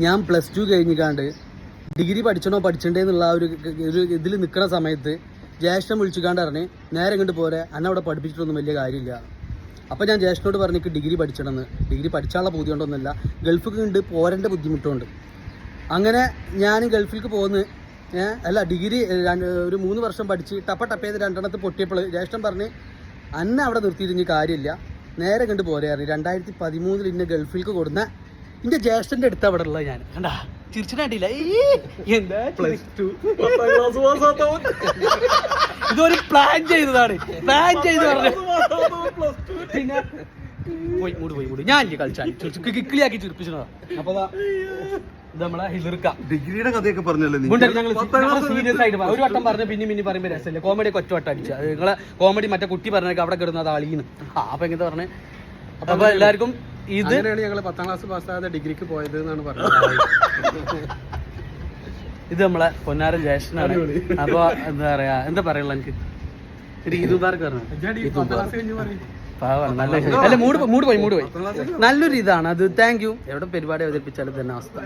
ഞാൻ +2 കഴിഞ്ഞിക്കാണ്ട് ഡിഗ്രി പഠിച്ചണ്ടേന്നുള്ള ഒരു ഇതിൽ നിൽക്കുന്ന സമയത്ത് ജ്യേഷ്ഠൻ വിളിച്ചിക്കാണ്ട് പറഞ്ഞ് നേരെ ഇങ്ങോട്ട് പോരെ എന്നെ അവിടെ പഠിപ്പിച്ചിട്ടൊന്നും വലിയ കാര്യമില്ല. അപ്പോൾ ഞാൻ ജ്യേഷ്ഠനോട് പറഞ്ഞിട്ട് ഡിഗ്രി പഠിച്ചിടണമെന്ന്. ഡിഗ്രി പഠിച്ചാലുള്ള പൂതി കൊണ്ടൊന്നുമില്ല, ഗൾഫിൽ ഉണ്ട് പോരേണ്ട ബുദ്ധിമുട്ടുണ്ട്. അങ്ങനെ ഞാൻ ഗൾഫിലേക്ക് പോന്ന് ഡിഗ്രി ഒരു 3 വർഷം പഠിച്ച് ടപ്പേത് 2 പൊട്ടിയപ്പോൾ ജ്യേഷ്ഠൻ പറഞ്ഞ് അന്നെ അവിടെ നിർത്തിയിട്ട് കാര്യമില്ല, നേരെ കണ്ട് പോരായിരുന്നു. 2013 ഇന്നെ ഗൾഫിലേക്ക് കൊടുന്ന എൻ്റെ ജ്യേഷ്ഠൻ്റെ അടുത്ത് അവിടെ ഉള്ള ഞാൻ കണ്ടാ ചിരിച്ചിട്ടില്ല. എന്താ ഇതൊരു പ്ലാൻ ചെയ്തതാണ്, പ്ലാൻ ചെയ്ത് പറഞ്ഞു. പിന്നെ പോയി ഞാൻ കളിച്ചാൽ കിക്കിളിയാക്കി ചിരിപ്പിച്ചതാ. അപ്പൊ നമ്മളെ ഡിഗ്രിയുടെ കഥയൊക്കെ പറഞ്ഞല്ലേ സീരിയസ് ആയിട്ട് ഒരു വട്ടം പറഞ്ഞ പിന്നെ പറയുമ്പോൾ രസമല്ലേ, കോമഡി ഒക്കെ ഒറ്റ വട്ടം അടിച്ച നിങ്ങളെ കോമഡി മറ്റേ കുട്ടി പറഞ്ഞേക്ക് അവിടെ കിടന്നത് ആളീന്ന്. അപ്പൊ എങ്ങനെ പറഞ്ഞേ. അപ്പൊ എല്ലാവർക്കും ഇത് ഞങ്ങള് 10ാം ക്ലാസ് പാസ്സാകാതെ ഡിഗ്രിക്ക് പോയത് എന്നാണ് പറഞ്ഞത്. ഇത് നമ്മളെ പൊന്നാരൻ ജ്യേഷ്ഠനാണ്. അപ്പൊ എന്താ പറയാ, എന്താ പറയുള്ളൂ എനിക്ക് ഈദുബാർക്ക് പറഞ്ഞു പാവാണ്. നല്ല അല്ല മൂട് പോയി നല്ലൊരു ഇതാണ് അത്. Thank you. എവിടെ പരിപാടി അവതരിപ്പിച്ചാലും തന്നെ അവസ്ഥ.